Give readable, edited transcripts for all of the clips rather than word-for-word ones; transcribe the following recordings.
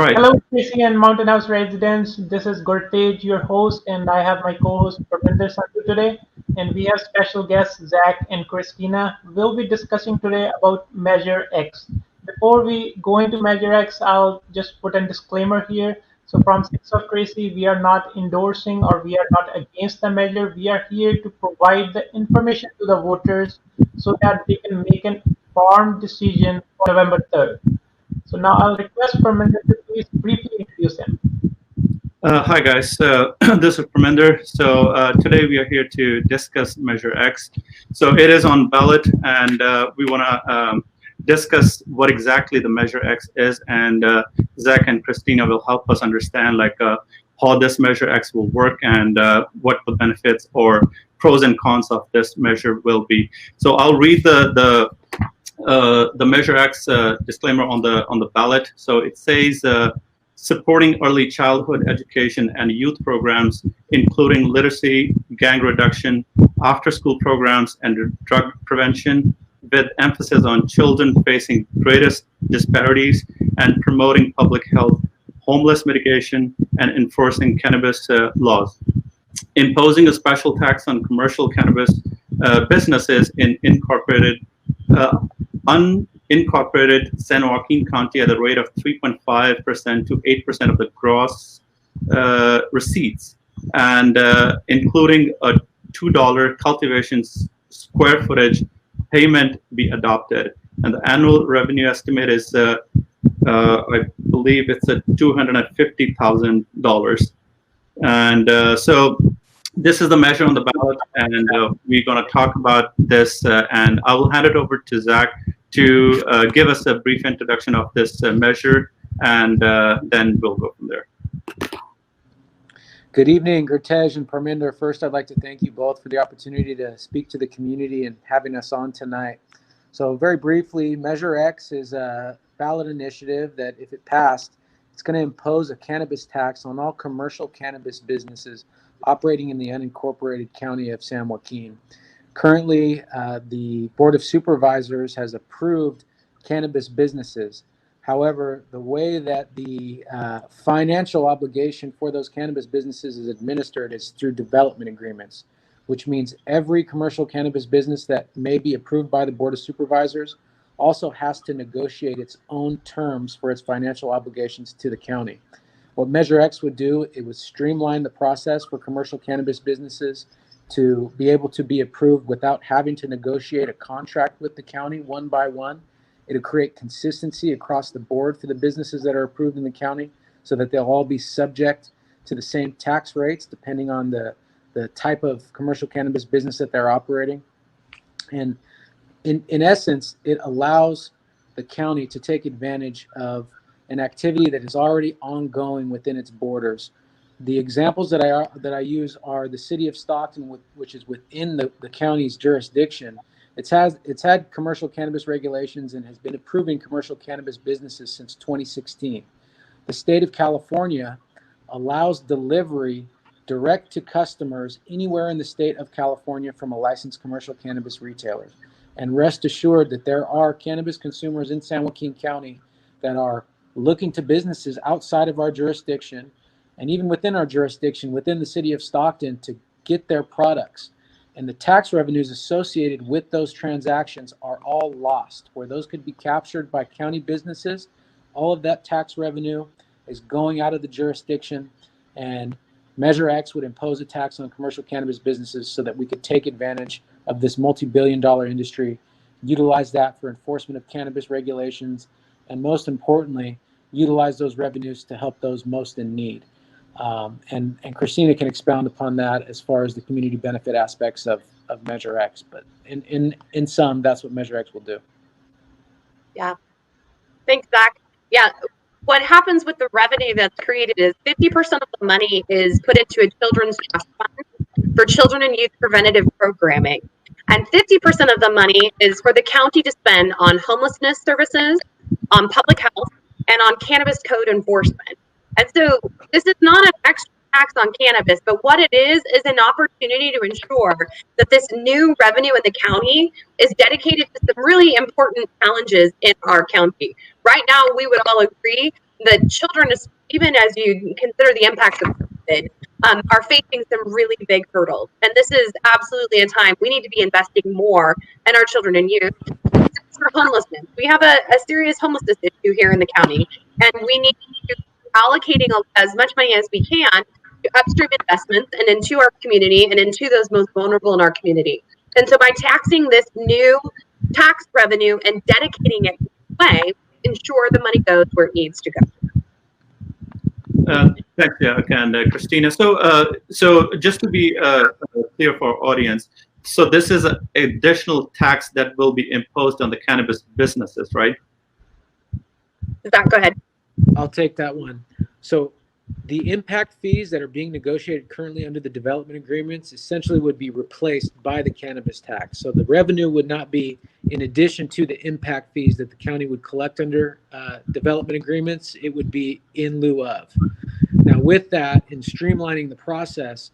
right. Hello, Tracy and Mountain House residents. This is Gurtej, your host, and I have my co-host Parminder Sandhu today. And we have special guests Zach and Christina. We'll be discussing today about Measure X. Before we go into Measure X, I'll just put a disclaimer here. So from Six of Tracy, we are not endorsing or we are not against the measure. We are here to provide the information to the voters so that they can make an informed decision on November 3rd. So now I'll request Parminder to please briefly introduce him. Hi, guys. This is Parminder. So today we are here to discuss Measure X. So it is on ballot, and we want to discuss what exactly the Measure X is. And Zach and Christina will help us understand how this Measure X will work and what the benefits or pros and cons of this measure will be. So I'll read the Measure X disclaimer on the ballot. So it says supporting early childhood education and youth programs, including literacy, gang reduction, after-school programs, and drug prevention, with emphasis on children facing greatest disparities and promoting public health, homeless mitigation, and enforcing cannabis laws. Imposing a special tax on commercial cannabis businesses in uh, unincorporated San Joaquin County at a rate of 3.5% to 8% of the gross receipts, and including a $2 cultivation square footage payment be adopted. And the annual revenue estimate is, I believe it's at $250,000. And so this is the measure on the ballot, and we're going to talk about this. And I will hand it over to Zach to give us a brief introduction of this measure, and then we'll go from there. Good evening, Gurtej and Parminder. First, I'd like to thank you both for the opportunity to speak to the community and having us on tonight. So very briefly, Measure X is a ballot initiative that, if it passed, it's going to impose a cannabis tax on all commercial cannabis businesses operating in the unincorporated county of San Joaquin. Currently, the Board of Supervisors has approved cannabis businesses. However, the way that the financial obligation for those cannabis businesses is administered is through development agreements, which means every commercial cannabis business that may be approved by the Board of Supervisors also has to negotiate its own terms for its financial obligations to the county. What Measure X would do, it would streamline the process for commercial cannabis businesses to be able to be approved without having to negotiate a contract with the county one by one. It'll create consistency across the board for the businesses that are approved in the county so that they'll all be subject to the same tax rates depending on the type of commercial cannabis business that they're operating. And in essence, it allows the county to take advantage of an activity that is already ongoing within its borders. The examples that I use are the city of Stockton, which is within the county's jurisdiction. It's had commercial cannabis regulations and has been approving commercial cannabis businesses since 2016. The state of California allows delivery direct to customers anywhere in the state of California from a licensed commercial cannabis retailer. And rest assured that there are cannabis consumers in San Joaquin County that are looking to businesses outside of our jurisdiction and even within our jurisdiction, within the city of Stockton, to get their products. And the tax revenues associated with those transactions are all lost. Where those could be captured by county businesses, all of that tax revenue is going out of the jurisdiction, and Measure X would impose a tax on commercial cannabis businesses so that we could take advantage of this multi-billion-dollar industry, utilize that for enforcement of cannabis regulations, and most importantly, utilize those revenues to help those most in need. And Christina can expound upon that as far as the community benefit aspects of Measure X. But in sum, that's what Measure X will do. Yeah. Thanks, Zach. Yeah. What happens with the revenue that's created is 50% of the money is put into a children's trust fund for children and youth preventative programming. And 50% of the money is for the county to spend on homelessness services, on public health, and on cannabis code enforcement. And so this is not an extra tax on cannabis, but what it is an opportunity to ensure that this new revenue in the county is dedicated to some really important challenges in our county. Right now, we would all agree the children, even as you consider the impacts of COVID, are facing some really big hurdles. And this is absolutely a time we need to be investing more in our children and youth. For homelessness, we have a serious homelessness issue here in the county, and we need to be allocating as much money as we can to upstream investments and into our community and into those most vulnerable in our community. And so by taxing this new tax revenue and dedicating it this way, ensure the money goes where it needs to go. Thanks, Jack and Christina. So just to be clear for our audience, so this is an additional tax that will be imposed on the cannabis businesses, right? Zach, go ahead. I'll take that one. So the impact fees that are being negotiated currently under the development agreements essentially would be replaced by the cannabis tax. So the revenue would not be in addition to the impact fees that the county would collect under development agreements. It would be in lieu of. Now, with that, in streamlining the process,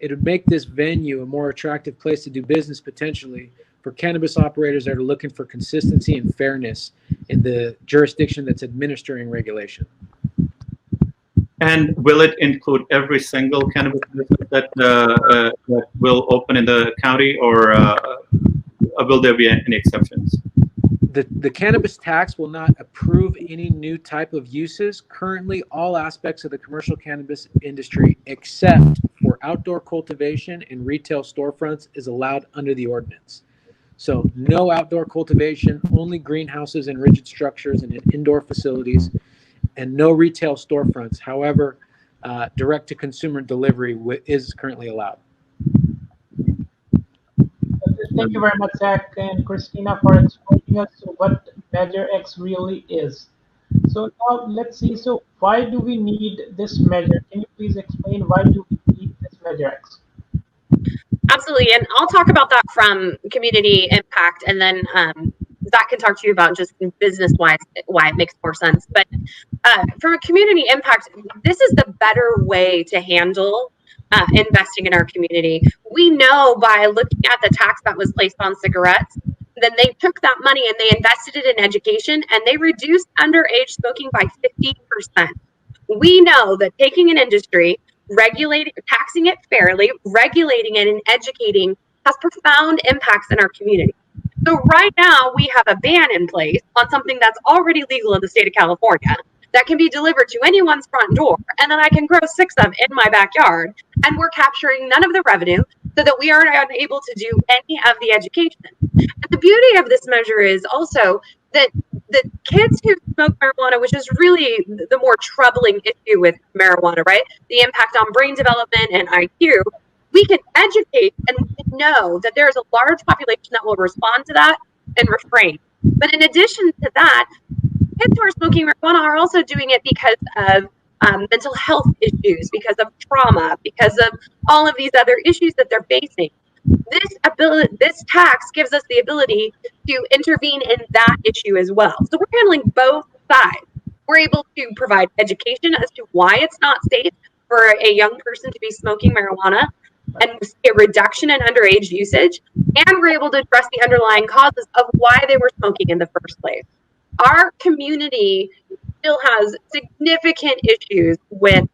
it would make this venue a more attractive place to do business potentially for cannabis operators that are looking for consistency and fairness in the jurisdiction that's administering regulation. And will it include every single cannabis business that will open in the county, or will there be any exceptions? The cannabis tax will not approve any new type of uses. Currently, all aspects of the commercial cannabis industry, except for outdoor cultivation and retail storefronts, is allowed under the ordinance. So no outdoor cultivation, only greenhouses and rigid structures and indoor facilities, and no retail storefronts. However, direct-to-consumer delivery is currently allowed. Thank you very much, Zach and Christina, for explaining us what Measure X really is. So now let's see. So why do we need this measure? Can you please explain why do we need this Measure X? Absolutely, and I'll talk about that from community impact, and then Zach can talk to you about just business-wise why it makes more sense. But from a community impact, this is the better way to handle investing in our community. We know by looking at the tax that was placed on cigarettes, then they took that money and they invested it in education, and they reduced underage smoking by 50%. We know that taking an industry, taxing it fairly, regulating it, and educating has profound impacts in our community. So right now we have a ban in place on something that's already legal in the state of California that can be delivered to anyone's front door, and then I can grow 6 of them in my backyard, and we're capturing none of the revenue so that we are unable to do any of the education. And the beauty of this measure is also that the kids who smoke marijuana, which is really the more troubling issue with marijuana, right? The impact on brain development and IQ, we can educate and we can know that there is a large population that will respond to that and refrain. But in addition to that, kids who are smoking marijuana are also doing it because of mental health issues, because of trauma, because of all of these other issues that they're facing. This tax gives us the ability to intervene in that issue as well. So we're handling both sides. We're able to provide education as to why it's not safe for a young person to be smoking marijuana and a reduction in underage usage, and we're able to address the underlying causes of why they were smoking in the first place. Our community still has significant issues with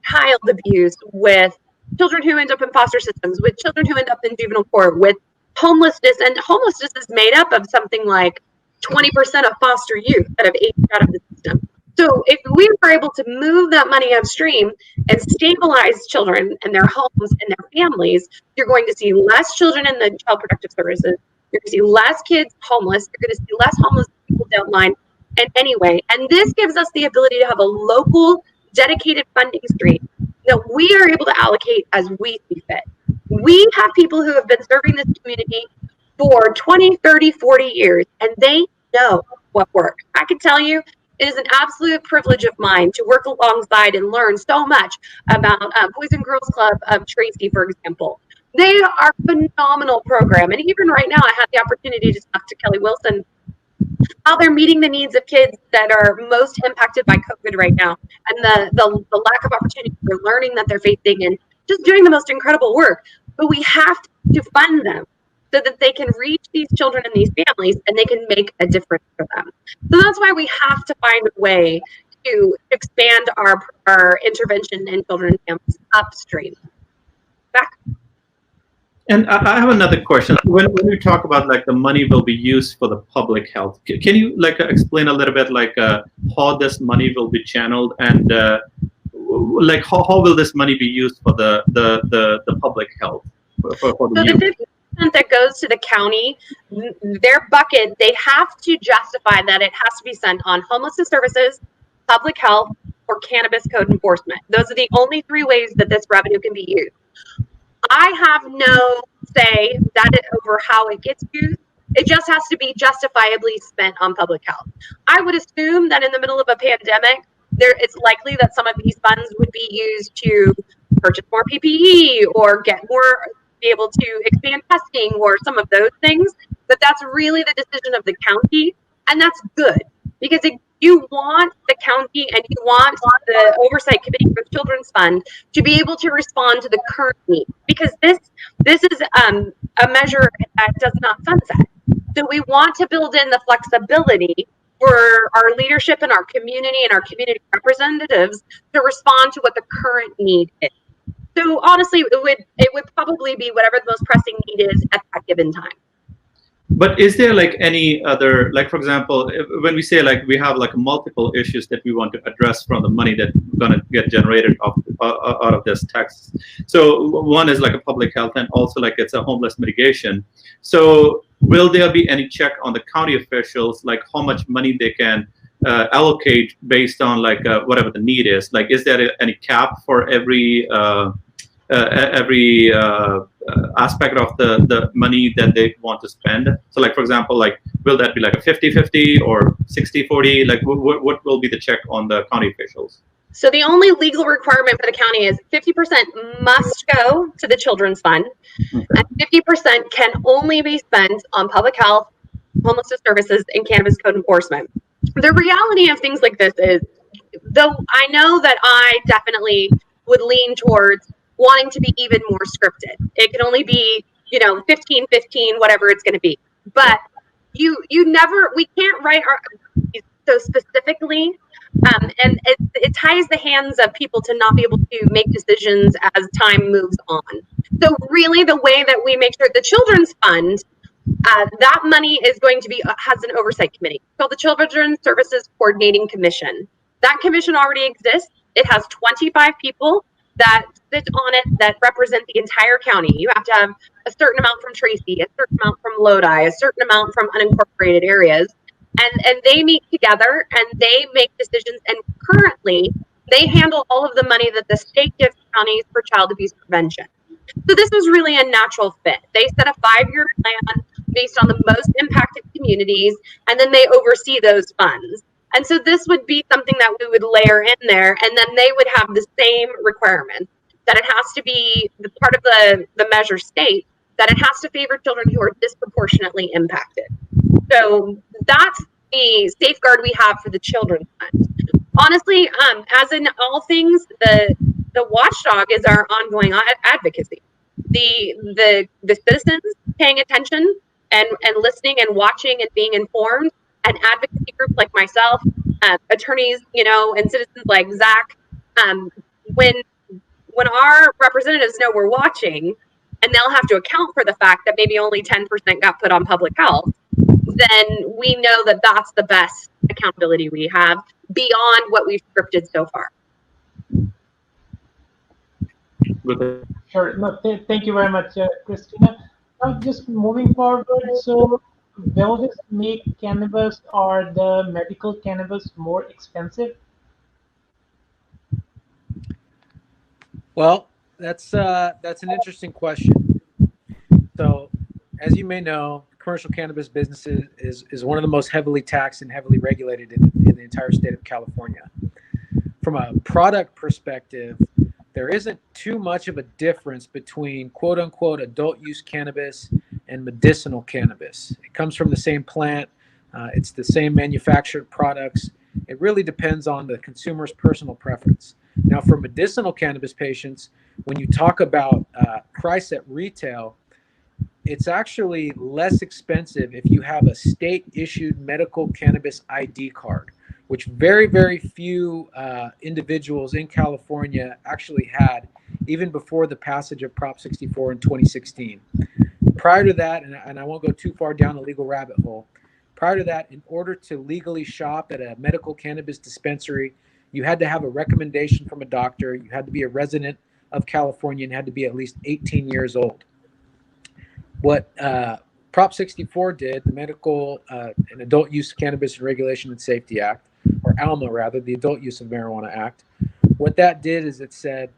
child abuse, with children who end up in foster systems, with children who end up in juvenile court, with homelessness. And homelessness is made up of something like 20% of foster youth that have aged out of the system. So if we were able to move that money upstream and stabilize children and their homes and their families, you're going to see less children in the child protective services. You're going to see less kids homeless. You're going to see less homeless people downline. And anyway, and this gives us the ability to have a local dedicated funding stream that we are able to allocate as we see fit. We have people who have been serving this community for 20, 30, 40 years, and they know what works. I can tell you, it is an absolute privilege of mine to work alongside and learn so much about Boys and Girls Club of Tracy, for example. They are a phenomenal program. And even right now, I had the opportunity to talk to Kelly Wilson, how they're meeting the needs of kids that are most impacted by COVID right now, and the lack of opportunity for learning that they're facing, and just doing the most incredible work. But we have to fund them so that they can reach these children and these families, and they can make a difference for them. So that's why we have to find a way to expand our intervention in children and families upstream. Back. And I have another question. When you talk about like the money will be used for the public health, can you like explain a little bit like how this money will be channeled and like how will this money be used for the public health for the So youth? the 50% that goes to the county, their bucket, they have to justify that it has to be spent on homelessness services, public health, or cannabis code enforcement. Those are the only three ways that this revenue can be used. I have no say over how it gets used. It just has to be justifiably spent on public health. I would assume that in the middle of a pandemic, it's likely that some of these funds would be used to purchase more PPE or be able to expand testing or some of those things. But that's really the decision of the county, and that's good because you want the county and you want the oversight committee for the children's fund to be able to respond to the current need, because this is a measure that does not sunset. So we want to build in the flexibility for our leadership and our community representatives to respond to what the current need is. So honestly, it would probably be whatever the most pressing need is at that given time. But is there like any other, like for example, when we say like we have like multiple issues that we want to address from the money that's going to get generated out of this tax. So one is like a public health, and also like it's a homeless mitigation. So will there be any check on the county officials, like how much money they can allocate based on like whatever the need is? Like, is there any cap for every aspect of the money that they want to spend? So like, for example, like, will that be like a 50-50 or 60-40? Like what will be the check on the county officials? So the only legal requirement for the county is 50% must go to the children's fund, okay, and 50% can only be spent on public health, homelessness services, and cannabis code enforcement. The reality of things like this is, though I know that I definitely would lean towards wanting to be even more scripted. It can only be, 15-15, whatever it's going to be. But we can't write so specifically, and it ties the hands of people to not be able to make decisions as time moves on. So really, the way that we make sure the children's fund, that money is going to has an oversight committee called the Children's Services Coordinating Commission. That commission already exists. It has 25 people that sit on it that represent the entire county. You have to have a certain amount from Tracy, a certain amount from Lodi, a certain amount from unincorporated areas. And they meet together and they make decisions. And currently, they handle all of the money that the state gives counties for child abuse prevention. So this was really a natural fit. They set a 5-year plan based on the most impacted communities, and then they oversee those funds. And so this would be something that we would layer in there, and then they would have the same requirements, that it has to be the part of the measure state, that it has to favor children who are disproportionately impacted. So that's the safeguard we have for the children's fund. Honestly, as in all things, the watchdog is our ongoing advocacy. The citizens paying attention and listening and watching and being informed, and advocacy groups like myself, attorneys, and citizens like Zach, when our representatives know we're watching, and they'll have to account for the fact that maybe only 10% got put on public health, then we know that that's the best accountability we have beyond what we've scripted so far. Sure. No, thank you very much, Christina. Now, just moving forward, so will this make cannabis or the medical cannabis more expensive? Well, that's an interesting question. So, as you may know, commercial cannabis business is one of the most heavily taxed and heavily regulated in the entire state of California. From a product perspective, there isn't too much of a difference between quote unquote adult use cannabis and medicinal cannabis. It comes from the same plant. It's the same manufactured products. It really depends on the consumer's personal preference. Now, for medicinal cannabis patients, when you talk about price at retail, it's actually less expensive if you have a state-issued medical cannabis ID card. which very, very few individuals in California actually had, even before the passage of Prop 64 in 2016. Prior to that, and I won't go too far down the legal rabbit hole, prior to that, in order to legally shop at a medical cannabis dispensary, you had to have a recommendation from a doctor, you had to be a resident of California, and had to be at least 18 years old. What Prop 64 did, the Medical and Adult Use Cannabis and Regulation and Safety Act, or ALMA rather, the Adult Use of Marijuana Act, what that did is it said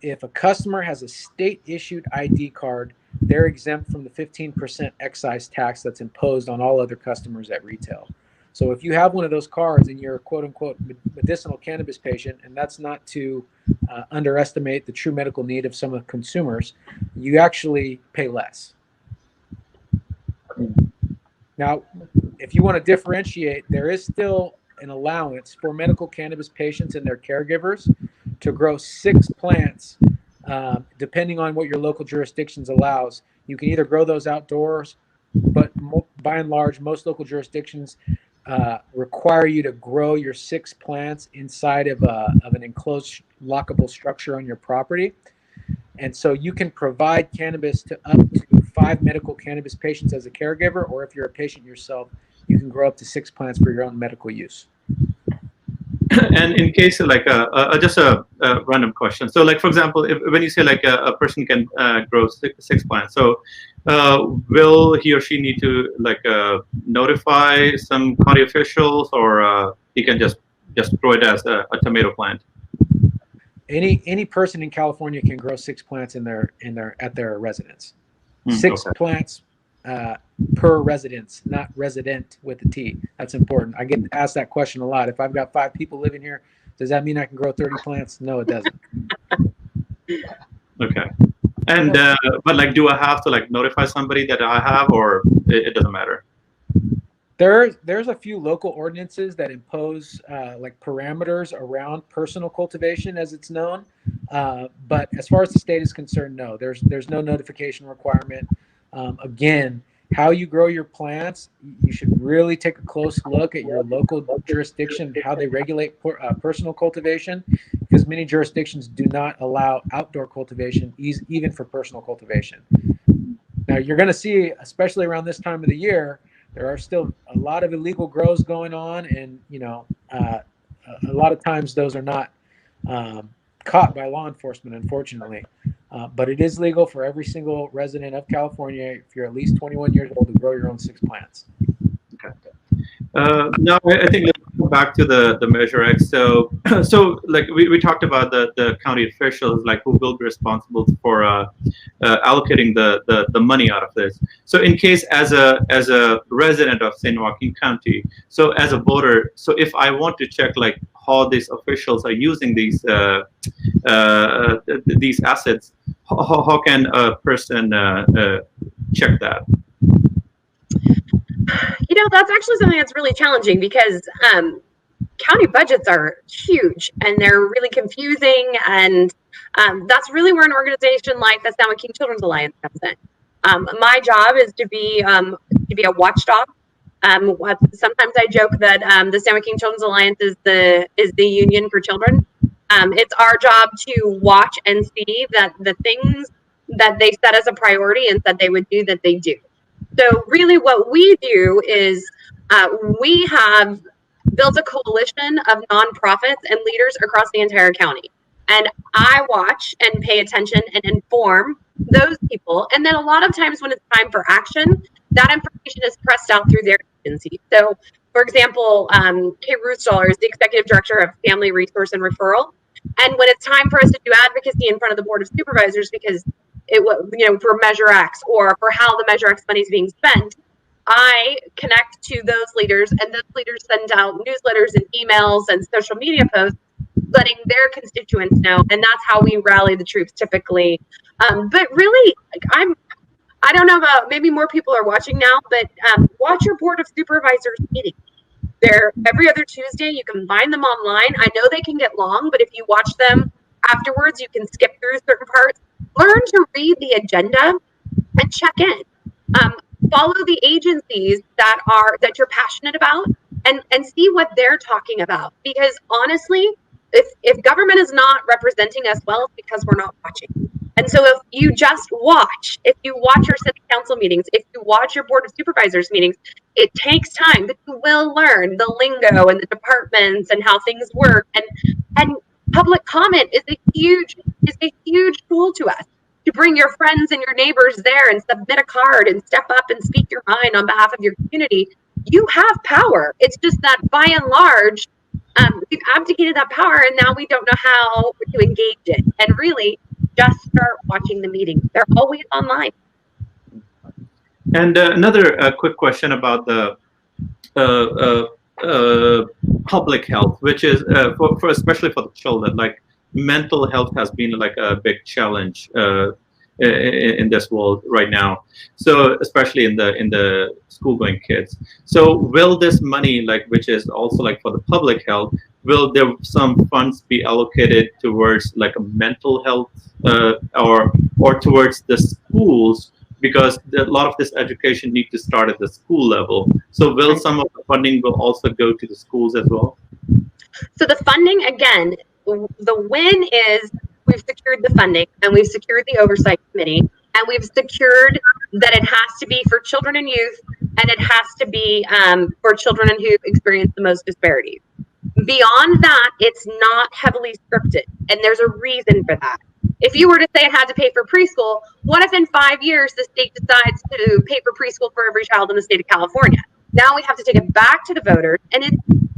if a customer has a state-issued ID card, they're exempt from the 15% excise tax that's imposed on all other customers at retail. So if you have one of those cards and you're a quote-unquote medicinal cannabis patient, and that's not to underestimate the true medical need of some of the consumers, you actually pay less. Now, if you want to differentiate, there is still an allowance for medical cannabis patients and their caregivers to grow 6 plants, depending on what your local jurisdictions allows. You can either grow those outdoors, but by and large, most local jurisdictions require you to grow your 6 plants inside of an enclosed lockable structure on your property. And so you can provide cannabis to up to 5 medical cannabis patients as a caregiver, or if you're a patient yourself, you can grow up to 6 plants for your own medical use. And in case like just a random question. So like, for example, when you say like a person can grow six plants, so will he or she need to like notify some county officials, or he can just grow it as a tomato plant? Any person in California can grow 6 plants at their residence. 6 okay. plants per residence, not resident with a T. That's important. I get asked that question a lot. If I've got 5 people living here, does that mean I can grow 30 plants? No, it doesn't. Okay. And but like, do I have to like notify somebody that I have, or it doesn't matter? There's a few local ordinances that impose like parameters around personal cultivation, as it's known. But as far as the state is concerned, no, there's no notification requirement. Again, how you grow your plants, you should really take a close look at your local jurisdiction, how they regulate personal cultivation, because many jurisdictions do not allow outdoor cultivation, even for personal cultivation. Now, you're going to see, especially around this time of the year, there are still a lot of illegal grows going on, and a lot of times those are not caught by law enforcement, unfortunately. But it is legal for every single resident of California, if you're at least 21 years old, to grow your own 6 plants. Okay. Now I think let's go back to the Measure X. So like we talked about the county officials, like who will be responsible for allocating the money out of this. So in case as a resident of San Joaquin County, so as a voter, so if I want to check like how these officials are using these assets, how can a person check that? That's actually something that's really challenging, because county budgets are huge and they're really confusing, and that's really where an organization like the San Joaquin Children's Alliance comes in. My job is to be a watchdog. Sometimes I joke that the San Joaquin Children's Alliance is the union for children. It's our job to watch and see that the things that they set as a priority and said they would do, that they do. So really what we do is we have built a coalition of nonprofits and leaders across the entire county. And I watch and pay attention and inform those people. And then a lot of times when it's time for action, that information is pressed out through their agency. So, for example, Kate Ruthstaller is the Executive Director of Family Resource and Referral. And when it's time for us to do advocacy in front of the Board of Supervisors, because for Measure X or for how the Measure X money is being spent, I connect to those leaders, and those leaders send out newsletters and emails and social media posts letting their constituents know, and that's how we rally the troops typically. But really, I don't know about, maybe more people are watching now, but watch your Board of Supervisors meeting. They're every other Tuesday. You can find them online. I know they can get long, but if you watch them afterwards, you can skip through certain parts. Learn to read the agenda and check in. Follow the agencies that you're passionate about, and see what they're talking about. Because honestly, if government is not representing us well, it's because we're not watching. And so if you just watch, if you watch your city council meetings, if you watch your board of supervisors meetings, it takes time, but you will learn the lingo and the departments and how things work. And public comment is a huge tool to us, to bring your friends and your neighbors there and submit a card and step up and speak your mind on behalf of your community. You have power. It's just that by and large, we've abdicated that power, and now we don't know how to engage it. And really, just start watching the meetings. They're always online. And another quick question about the public health, which is for especially for the children. Like, mental health has been like a big challenge in this world right now. So especially in the school-going kids. So will this money, like, which is also like for the public health, will there some funds be allocated towards like a mental health or towards the schools? Because a lot of this education needs to start at the school level. So will some of the funding will also go to the schools as well? So the funding, again, the win is we've secured the funding and we've secured the oversight committee and we've secured that it has to be for children and youth and it has to be for children who experience the most disparities. Beyond that, it's not heavily scripted, and there's a reason for that. If you were to say it had to pay for preschool, what if in 5 years the state decides to pay for preschool for every child in the state of California? Now we have to take it back to the voters, and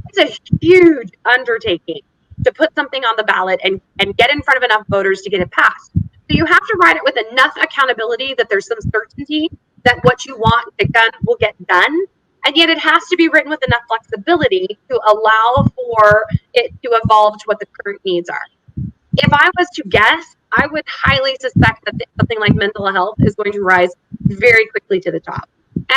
it's a huge undertaking to put something on the ballot and get in front of enough voters to get it passed. So you have to write it with enough accountability that there's some certainty that what you want to get done will get done. And yet it has to be written with enough flexibility to allow for it to evolve to what the current needs are. If I was to guess, I would highly suspect that something like mental health is going to rise very quickly to the top.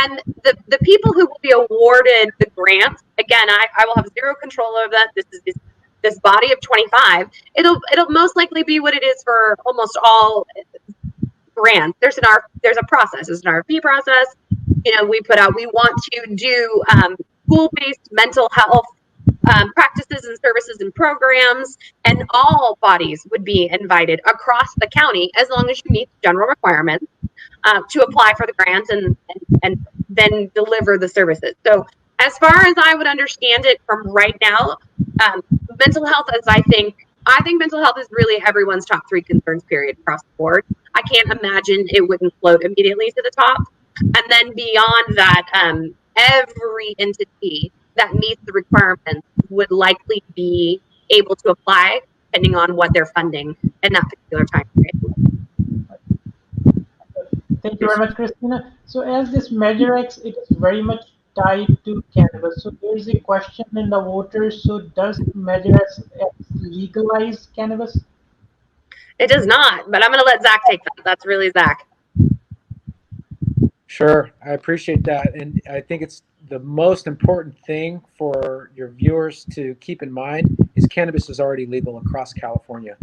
And the people who will be awarded the grants, again, I will have zero control over that. This is this body of 25. It'll most likely be what it is for almost all grants. There's a process. There's an RFP process. We put out, we want to do school-based mental health practices and services and programs, and all bodies would be invited across the county as long as you meet general requirements to apply for the grants and then deliver the services. So as far as I would understand it from right now, mental health, I think mental health is really everyone's top 3 concerns, period, across the board. I can't imagine it wouldn't float immediately to the top. And then beyond that, every entity that meets the requirements would likely be able to apply depending on what they're funding in that particular time period. Thank you very much, Christina. So as this Measure X, it is very much tied to cannabis. So there's a question in the voters. So does Measure X legalize cannabis? It does not, but I'm going to let Zach take that. That's really Zach. Sure, I appreciate that. And I think it's the most important thing for your viewers to keep in mind is cannabis is already legal across California.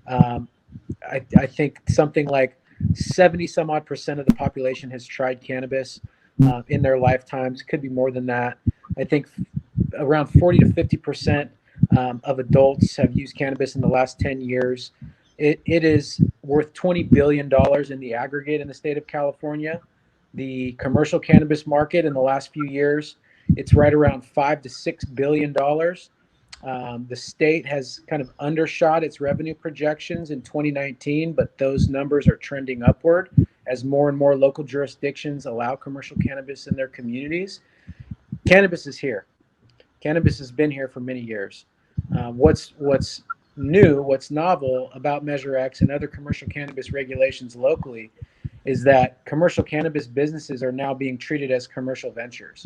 I think something like 70 some odd % of the population has tried cannabis in their lifetimes. Could be more than that. I think around 40 to 50% of adults have used cannabis in the last 10 years. It is worth $20 billion in the aggregate in the state of California. The commercial cannabis market in the last few years, it's right around $5 to $6 billion. The state has kind of undershot its revenue projections in 2019, but those numbers are trending upward as more and more local jurisdictions allow commercial cannabis in their communities. Cannabis is here. Cannabis has been here for many years. What's new, what's novel about Measure X and other commercial cannabis regulations locally is that commercial cannabis businesses are now being treated as commercial ventures.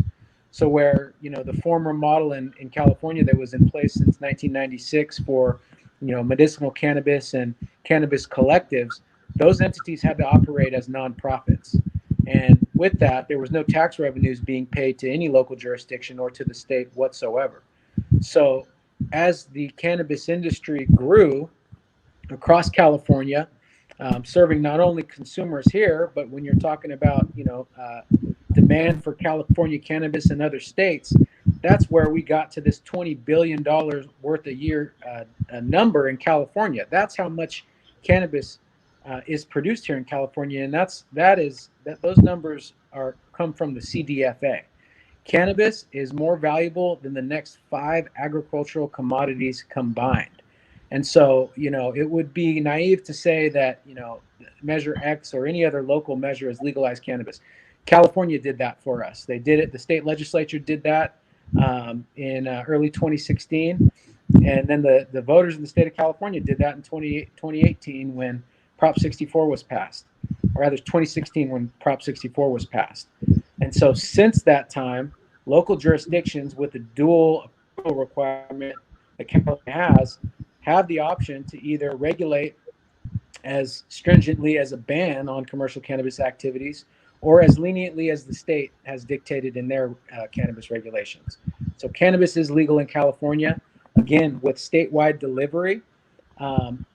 So where, the former model in California that was in place since 1996 for, medicinal cannabis and cannabis collectives, those entities had to operate as nonprofits. And with that, there was no tax revenues being paid to any local jurisdiction or to the state whatsoever. So as the cannabis industry grew across California, serving not only consumers here, but when you're talking about, demand for California cannabis in other states, that's where we got to this $20 billion worth a year number in California. That's how much cannabis is produced here in California, and those numbers come from the CDFA. Cannabis is more valuable than the next 5 agricultural commodities combined. And so, it would be naive to say that, Measure X or any other local measure has legalized cannabis. California did that for us. They did it. The state legislature did that in early 2016. And then the voters in the state of California did that in 2018 when Prop 64 was passed, or rather 2016 when Prop 64 was passed. And so since that time, local jurisdictions with the dual approval requirement that California have the option to either regulate as stringently as a ban on commercial cannabis activities or as leniently as the state has dictated in their cannabis regulations. So cannabis is legal in California. Again, with statewide delivery,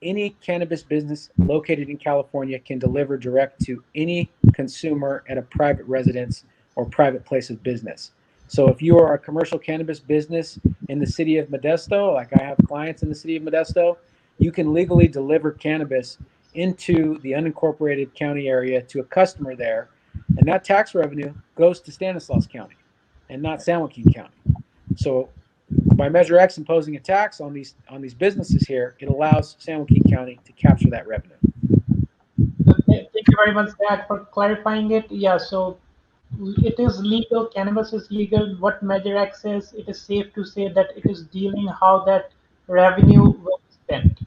any cannabis business located in California can deliver direct to any consumer at a private residence or private place of business. So if you are a commercial cannabis business in the city of Modesto, like I have clients in the city of Modesto, you can legally deliver cannabis into the unincorporated county area to a customer there, and that tax revenue goes to Stanislaus County and not San Joaquin County. So by Measure X imposing a tax on these businesses here, it allows San Joaquin County to capture that revenue. Thank you very much, Zach, for clarifying it. Yeah, so it is legal. Cannabis is legal. What Measure X is, it is safe to say that it is dealing how that revenue will be spent.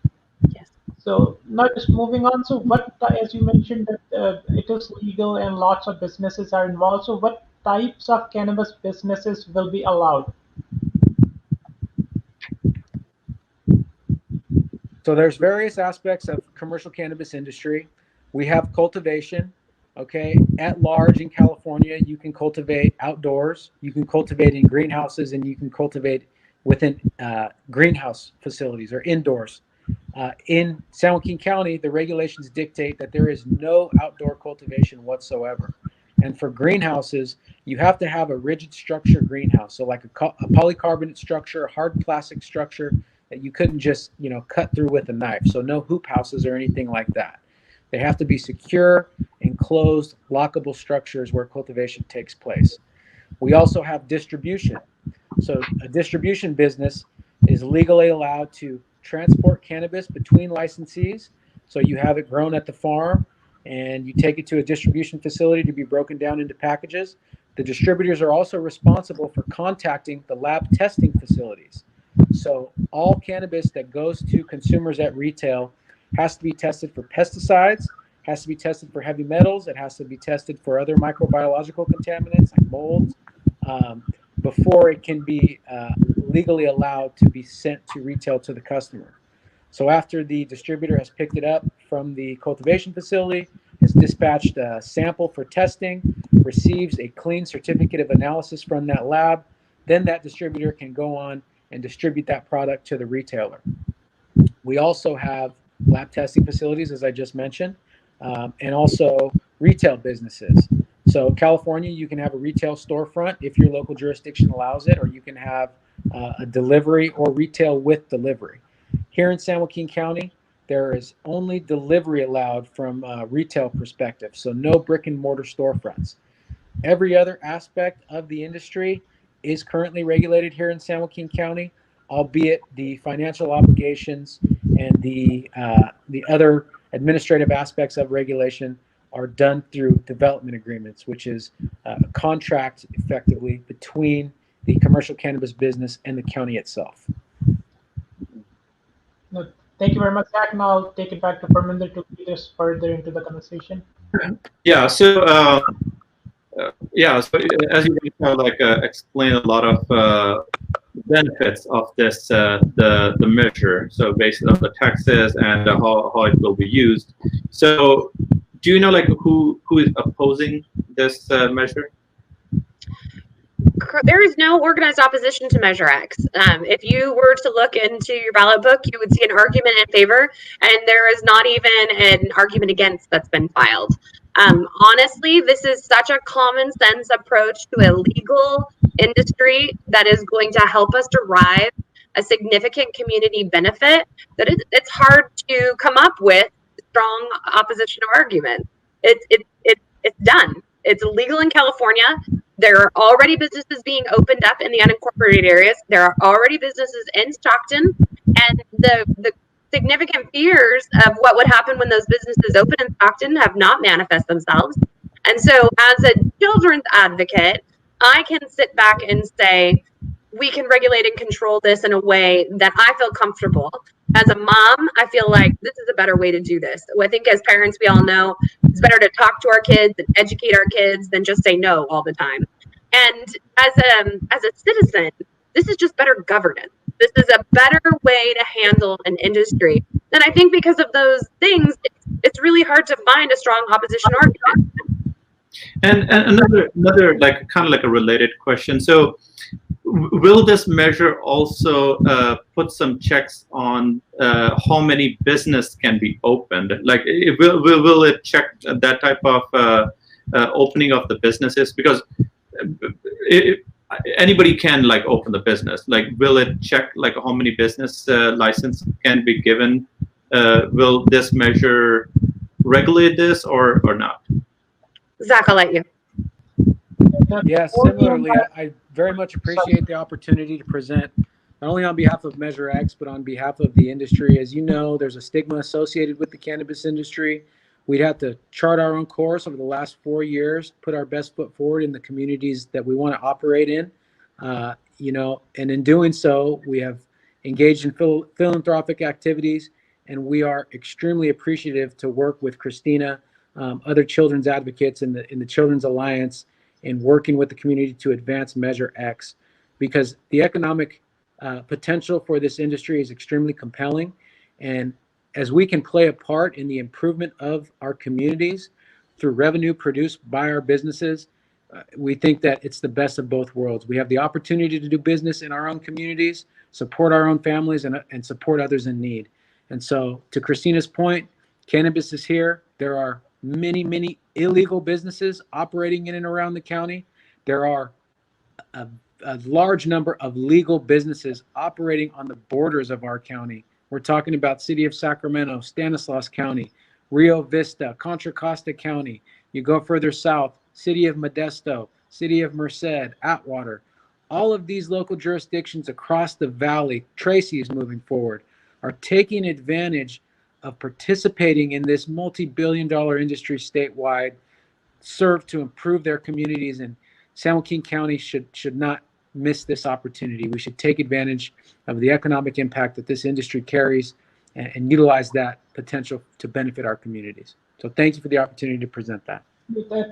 Yes. So now just moving on. So what, as you mentioned that it is legal and lots of businesses are involved. So what types of cannabis businesses will be allowed? So there's various aspects of commercial cannabis industry. We have cultivation, okay? At large in California, you can cultivate outdoors, you can cultivate in greenhouses, and you can cultivate within greenhouse facilities or indoors. In San Joaquin County, the regulations dictate that there is no outdoor cultivation whatsoever. And for greenhouses, you have to have a rigid structure greenhouse. So like a polycarbonate structure, a hard plastic structure that you couldn't just, cut through with a knife. So no hoop houses or anything like that. They have to be secure, enclosed, lockable structures where cultivation takes place. We also have distribution. So a distribution business is legally allowed to transport cannabis between licensees. So you have it grown at the farm and you take it to a distribution facility to be broken down into packages. The distributors are also responsible for contacting the lab testing facilities. So all cannabis that goes to consumers at retail has to be tested for pesticides, has to be tested for heavy metals, it has to be tested for other microbiological contaminants like molds, before it can be legally allowed to be sent to retail to the customer. So after the distributor has picked it up from the cultivation facility, has dispatched a sample for testing, receives a clean certificate of analysis from that lab, then that distributor can go on and distribute that product to the retailer. We also have lab testing facilities, as I just mentioned, and also retail businesses. So California, you can have a retail storefront if your local jurisdiction allows it, or you can have a delivery or retail with delivery. Here in San Joaquin County, there is only delivery allowed from a retail perspective, so no brick and mortar storefronts. Every other aspect of the industry is currently regulated here in San Joaquin County, albeit the financial obligations and the other administrative aspects of regulation are done through development agreements, which is a contract effectively between the commercial cannabis business and the county itself. No, thank you very much, Zach. Now I'll take it back to Parminder to lead us further into the conversation. Yeah. So so as you explain a lot of benefits of this the measure. So based on the taxes and how it will be used. So do you know who is opposing this measure? There is no organized opposition to Measure X. If you were to look into your ballot book, you would see an argument in favor, and there is not even an argument against that's been filed. Honestly, this is such a common sense approach to a legal industry that is going to help us derive a significant community benefit, that it's hard to come up with strong opposition arguments. It's done. It's illegal in California. There are already businesses being opened up in the unincorporated areas. There are already businesses in Stockton, and the significant fears of what would happen when those businesses open in Stockton have not manifest themselves. And so, as a children's advocate, I can sit back and say, we can regulate and control this in a way that I feel comfortable. As a mom, I feel like this is a better way to do this. I think as parents, we all know it's better to talk to our kids and educate our kids than just say no all the time. And as a citizen, this is just better governance. This is a better way to handle an industry. And I think because of those things, it's really hard to find a strong opposition argument. And another like kind of like a related question. So, will this measure also put some checks on how many business can be opened? Like, will it check that type of opening of the businesses? Because anybody can like open the business. Like, will it check like how many business license can be given? Will this measure regulate this or not? Zach, I'll let you. Yeah, similarly, I very much appreciate the opportunity to present not only on behalf of Measure X, but on behalf of the industry. As you know, there's a stigma associated with the cannabis industry. We'd have to chart our own course over the last 4 years, put our best foot forward in the communities that we want to operate in. And in doing so, we have engaged in philanthropic activities, and we are extremely appreciative to work with Christina, other children's advocates in the Children's Alliance, in working with the community to advance Measure X, because the economic potential for this industry is extremely compelling. And as we can play a part in the improvement of our communities through revenue produced by our businesses, we think that it's the best of both worlds. We have the opportunity to do business in our own communities, support our own families, and support others in need. And so, to Christina's point, cannabis is here. There are many illegal businesses operating in and around the county. There are a large number of legal businesses operating on the borders of our county. We're talking about City of Sacramento, Stanislaus County, Rio Vista, Contra Costa County. You go further south, City of Modesto, City of Merced, Atwater. All of these local jurisdictions across the valley, Tracy is moving forward, are taking advantage of participating in this multi-billion-dollar industry statewide, serve to improve their communities, and San Joaquin County should not miss this opportunity. We should take advantage of the economic impact that this industry carries and utilize that potential to benefit our communities. So thank you for the opportunity to present that.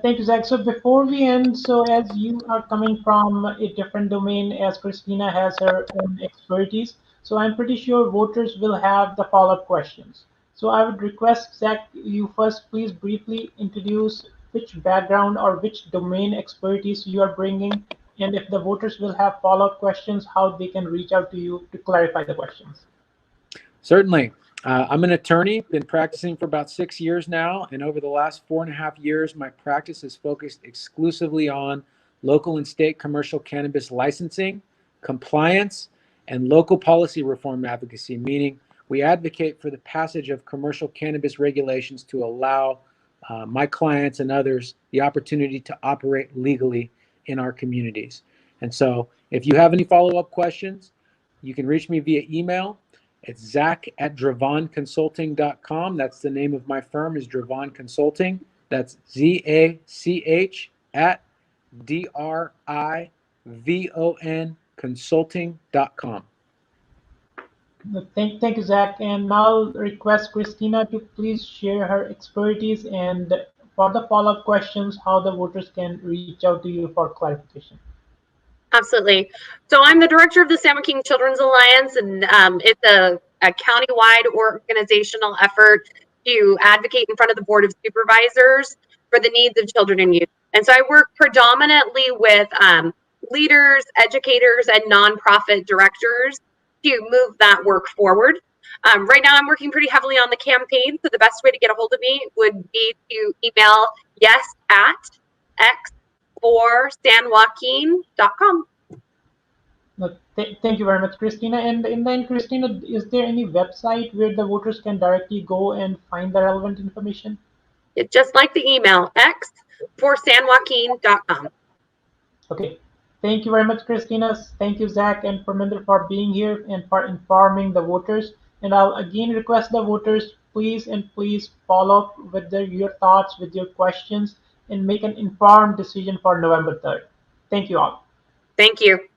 Thank you, Zach. So before we end, so as you are coming from a different domain, as Christina has her own expertise, so I'm pretty sure voters will have the follow-up questions. So I would request, Zach, you first please briefly introduce which background or which domain expertise you are bringing, and if the voters will have follow-up questions, how they can reach out to you to clarify the questions. Certainly. I'm an attorney, been practicing for about 6 years now, and over the last 4.5 years, my practice is focused exclusively on local and state commercial cannabis licensing, compliance, and local policy reform advocacy, meaning we advocate for the passage of commercial cannabis regulations to allow my clients and others the opportunity to operate legally in our communities. And so if you have any follow-up questions, you can reach me via email. It's zach@dravonconsulting.com. That's the name of my firm, is Dravon Consulting. That's ZACH@DRIVON consulting.com. Thank you, Zach. And now I'll request Christina to please share her expertise and for the follow-up questions, how the voters can reach out to you for clarification. Absolutely. So I'm the director of the San Joaquin Children's Alliance, and it's a county-wide organizational effort to advocate in front of the Board of Supervisors for the needs of children and youth. And so I work predominantly with leaders, educators, and nonprofit directors to move that work forward. Right now, I'm working pretty heavily on the campaign, so the best way to get a hold of me would be to email yes@x4sanjoaquin.com. No, thank you very much, Christina. And then, Christina, is there any website where the voters can directly go and find the relevant information? It's just like the email, x for sanjoaquin.com. Okay. Thank you very much, Christina. Thank you, Zach and Parminder, for being here and for informing the voters. And I'll again request the voters, please and please follow up with your thoughts, with your questions, and make an informed decision for November 3rd. Thank you all. Thank you.